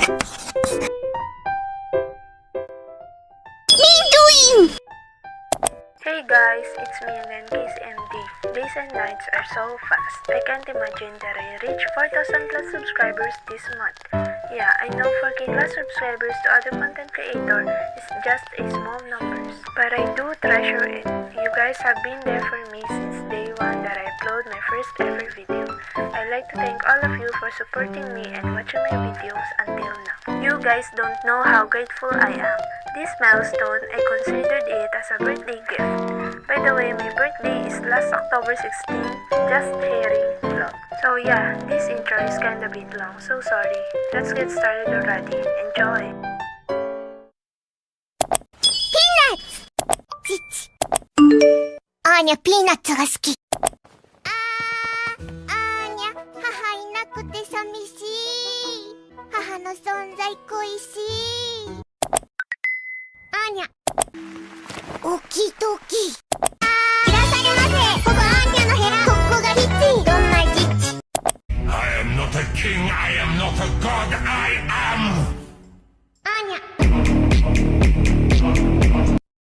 Hey guys, it's me again, Kceemd. Days and nights are so fast. I can't imagine that I reach 4,000 plus subscribers this month. Yeah, I know 4K plus subscribers to other content creator is just a small numbers, but I do treasure it. You guys have been there for me since day one that I upload my first ever video. I'd like to thank all of you for supporting me and watching my videos until now. You guys don't know how grateful I am. This milestone, I considered it as a birthday gift. By the way, my birthday is last October 16, just hearing vlog. So yeah, this intro is kinda bit long, so sorry. Let's get started already. Enjoy! Peanuts! Anya, ピーナッツが好き。Anya、母いなくて寂しい。母の存在恋しい。Anya、オキドキ。いらっしゃいませ。ここアーニャの部屋。ここがヒッチ。どんなヒッチ？ I am not a king, I am not a god, I